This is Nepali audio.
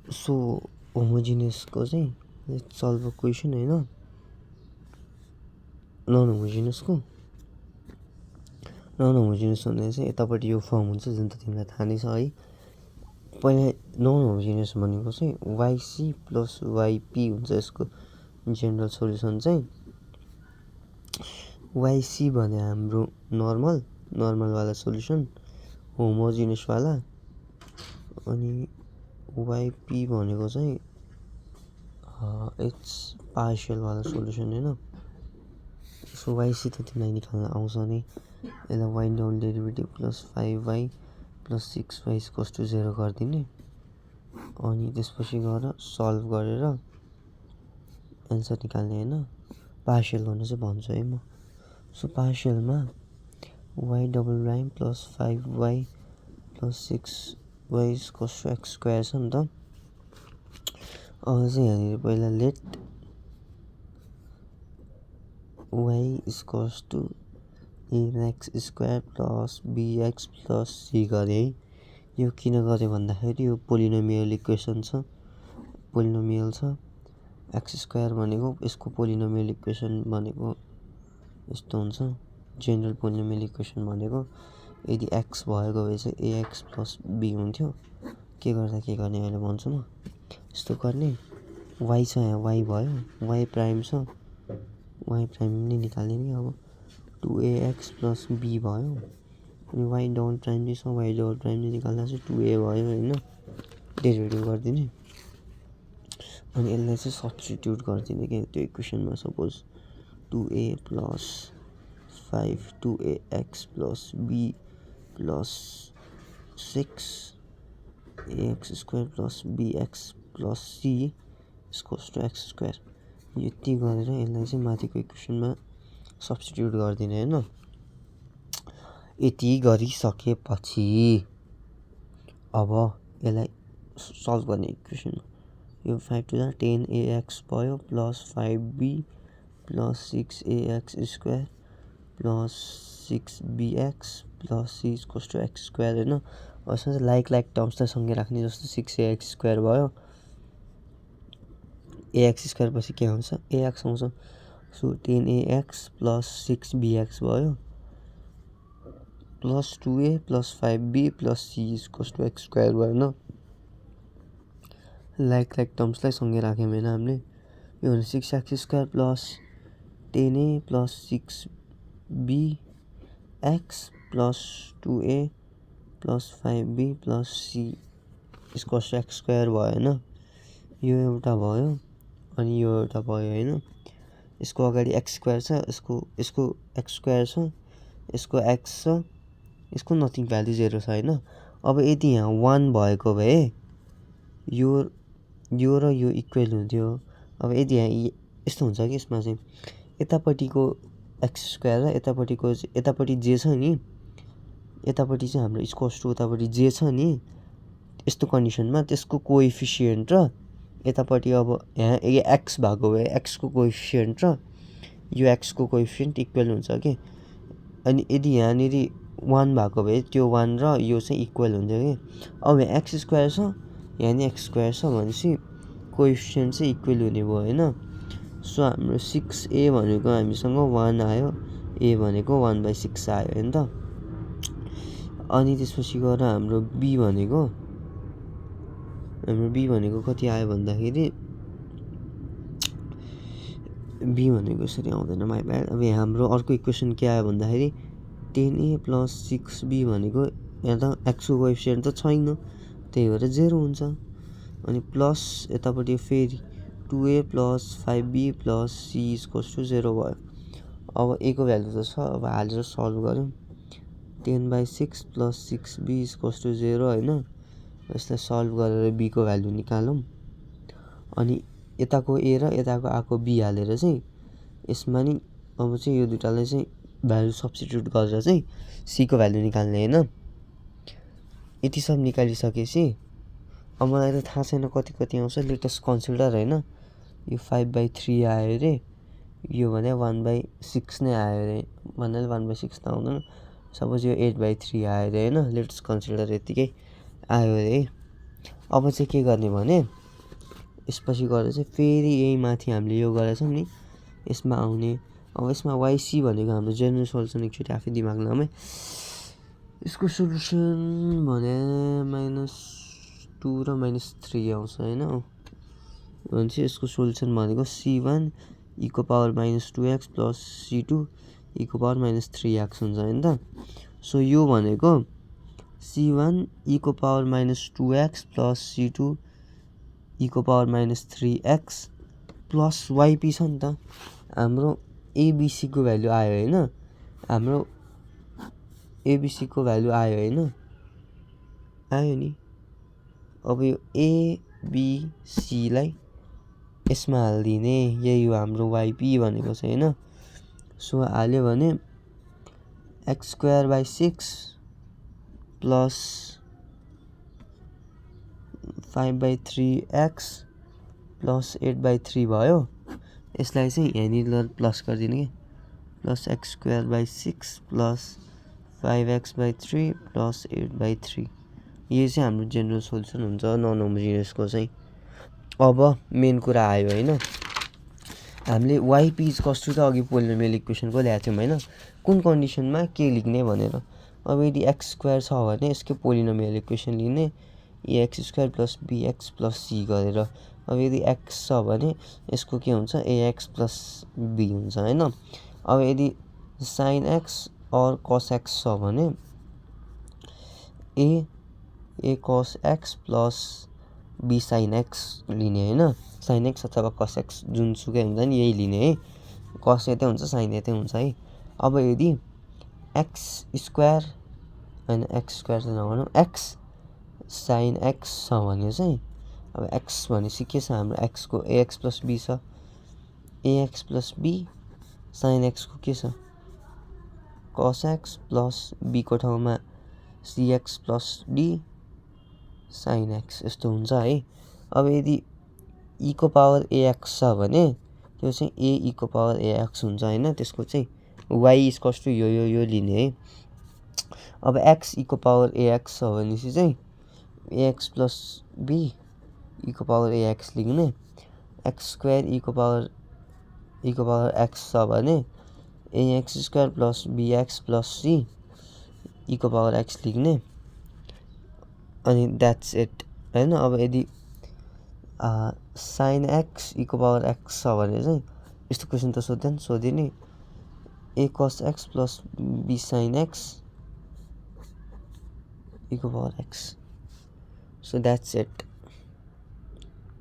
सो होमोजिनियसको चाहिँ लेट्स सल्भ अ क्वेसन होइन, नन होमोजिनियसको भन्दा चाहिँ यतापट्टि यो फर्म हुन्छ जुन त तिमीलाई थाहा नै छ है। पहिला नन होमोजिनियस भनेको चाहिँ वाइसी प्लस वाइपी हुन्छ यसको जेनरल सोल्युसन चाहिँ। वाइसी भने हाम्रो नर्मलवाला सोल्युसन होमोजिनियसवाला, अनि वाइपी भनेको चाहिँ इट्स पार्सियलवाला सोल्युसन होइन। सो वाइसी त तिमीलाई निकाल्न आउँछ नै, यसलाई Y down derivative plus 5y plus 6y equals to 0 गरिदिने, अनि त्यसपछि गएर सल्भ गरेर एन्सर निकाल्ने होइन। पार्सियल गर्नु चाहिँ भन्छु है म। सो पार्सियलमा y double prime plus 5y plus 6y equals to x square छ नि त। अब चाहिँ यहाँनिर पहिला let y equals to ax square plus bx plus c गरेँ है। यो किन गरेँ भन्दाखेरि यो पोलिनोमियल इक्वेसन छ, पोलिनोमियल छ। एक्स स्क्वायर भनेको यसको पोलिनोमियल इक्वेसन भनेको यस्तो हुन्छ, जेनरल पोलिनोमियल इक्वेसन भनेको यदि एक्स भएको भए चाहिँ ax प्लस b हुन्थ्यो। के गर्दा के गर्ने अहिले भन्छु म। यस्तो गर्ने, वाइ छ यहाँ, वाइ भयो, वाइ प्राइम छ, वाइ प्राइम नै निकाल्ने नि अब 2ax प्लस b भयो, अनि वाइ डबल प्राइम नै छ, वाइ डबल प्राइम नै निकाल्दा चाहिँ 2a भयो होइन, डेरिभेटिभ गरिदिने। अनि यसलाई चाहिँ सब्स्टिट्युट गरिदिने क्या त्यो इक्वेसनमा। Suppose 2a plus 5 2ax plus b plus 6ax square plus bx plus c equals to x square. यति गरेर यसलाई चाहिँ माथिको इक्वेसनमा सब्स्टिट्युट गरिदिने होइन। यति गरिसकेपछि अब यसलाई सल्भ गर्ने इक्वेसन। यो 5 टु 10ax भयो plus 5b plus 6ax square plus 6bx plus c equals to x square होइन। यसमा चाहिँ लाइक टर्म्सलाई सँगै राख्ने, जस्तो 6ax स्क्वायर भयो, ax स्क्वायर पछि के आउँछ, ax आउँछ। सो 10ax प्लस 6bx भयो plus 2a plus 5b plus c equals to x square भयो होइन। लाइक टर्म्सलाई सँगै राख्यौँ होइन हामीले। यो भने 6x square plus 10a plus 6bx plus 2a plus 5b plus c equals to x square भयो होइन। यो एउटा भयो अनि यो एउटा भयो होइन। यसको अगाडि एक्स स्क्वायर छ, यसको एक्स स्क्वायर छ, यसको एक्स छ, यसको नथिङ भ्याल्यु 0 छ होइन। अब यदि यहाँ 1 भएको भए यो र यो इक्वल हुन्थ्यो। अब यदि यहाँ यस्तो हुन्छ कि यसमा चाहिँ यतापट्टिको एक्स स्क्वायर र यतापट्टि जे छ नि, यतापट्टि चाहिँ हाम्रो इक्वल्स टु उतापट्टि जे छ नि, यस्तो कन्डिसनमा त्यसको कोएफिसिएन्ट र यतापट्टि अब यहाँ एक्स भएको भए एक्सको कोएफिसिएन्ट र यो एक्सको कोएफिसिएन्ट इक्वल हुन्छ कि। अनि यदि यहाँनिर 1 भएको भए त्यो 1 र यो चाहिँ इक्वल हुन्थ्यो कि। अब यहाँ एक्स स्क्वायर छ, यहाँ नि एक्स स्क्वायर छ भनेपछि कोएफिसिएन्ट चाहिँ इक्वल हुने भयो होइन। सो हाम्रो 6a भनेको हामीसँग 1 आयो, a भनेको 1/6 आयो होइन त। अनि त्यसपछि गएर हाम्रो b भनेको कति आयो भन्दाखेरि b भनेको यसरी आउँदैन, माइ ब्याड। अब यहाँ हाम्रो अर्को इक्वेसन के आयो भन्दाखेरि 10a प्लस 6b भनेको यहाँ त एक्सको कोएफिसिएन्ट त छैन, त्यही भएर 0 हुन्छ। अनि प्लस यतापट्टि फेरि 2a plus 5b plus c equals to 0 भयो। अब a को भ्यालु त छ, अब हालेर सल्भ गऱ्यौँ। 10/6 प्लस 6b इक्वल्स टु 0 होइन। यसलाई सल्भ गरेर b को भ्यालु निकालौँ। अनि यताको a र यताको आएको b हालेर चाहिँ यसमा नि अब चाहिँ यो दुइटालाई चाहिँ भ्यालु सब्स्टिट्युट गरेर चाहिँ c को भ्यालु निकाल्ने होइन। यति सब निकालिसकेपछि अब मलाई त थाहा छैन कति आउँछ, लेटेस्ट कन्सिडर होइन। यो 5/3 आयो अरे, यो भने 1/6 नै आयो अरे, भन्नाले 1/6 त आउँदैन। सपोज यो 8/3 आयो अरे होइन, लेटेस्ट कन्सिडर यतिकै आयो अरे। अब चाहिँ के गर्ने भने यसपछि गएर चाहिँ फेरि यही माथि हामीले यो गरेछौँ नि यसमा आउने। अब यसमा YC भनेको हाम्रो जेनरल सोल्युसन एकचोटि आफै दिमाग लगामै। यसको सोल्युसन भने -2 र -3 आउँछ होइन। भने चाहिँ यसको सोल्युसन भनेको C1 e को power -2x plus C2 e को पावर -3x हुन्छ होइन त। सो यो भनेको C1 e को power -2x plus C2 e को पावर -3x प्लस YP छ नि त। हाम्रो ABC को भ्यालु आयो होइन, हाम्रो ABC को भ्यालु आयो होइन, आयो नि। अब यो ABC लाई यसमा हालिदिने, यही हो हाम्रो YP भनेको चाहिँ होइन। सो हाल्यो भने x²/6 प्लस 5/3x प्लस 8/3 भयो। यसलाई चाहिँ यहाँनिर प्लस गरिदिने कि plus x²/6 plus 5x/3 plus 8/3। यो चाहिँ हाम्रो जेनरल सोल्युसन हुन्छ नन होमोजिनियसको चाहिँ। अब मेन कुरा आयो होइन, हामीले YP त अघि पोलिनोमियल इक्वेसनको ल्याएको थियौँ होइन, कुन कन्डिसनमा के लेख्ने भनेर। अब यदि x² छ भने यसको पोलिनोमियल इक्वेसन लिने ax² plus bx plus c गरेर। अब यदि x छ भने यसको के हुन्छ ax प्लस b हुन्छ होइन। अब यदि sin x और cos x छ भने a cos x plus b sin x लिने होइन। sin x अथवा cos x जुनसुकै हुन्छ नि यही लिने है, cos यतै हुन्छ sin यतै हुन्छ है। अब यदि x² होइन x² त नभनौँ x sin x छ भने चाहिँ अब x भनेपछि के छ हाम्रो x को ax प्लस b छ, ax plus b sin x को के छ cos x प्लस b को ठाउँमा cx plus d sin x यस्तो हुन्छ है। अब यदि e को पावर ax छ भने त्यो चाहिँ a e को पावर ax हुन्छ होइन। त्यसको चाहिँ y इक्वल्स टु यो लिने है। अब x e को पावर ax छ भनेपछि चाहिँ ax प्लस b e को पावर ax लिख्ने, x² e को पावर x छ भने ax² plus bx plus c e को पावर x लिख्ने, अनि द्याट्स इट होइन। अब यदि sin x e को पावर x छ भने चाहिँ यस्तो क्वेसन त सोधिने a cos x plus b sin x e को power x। So that's it.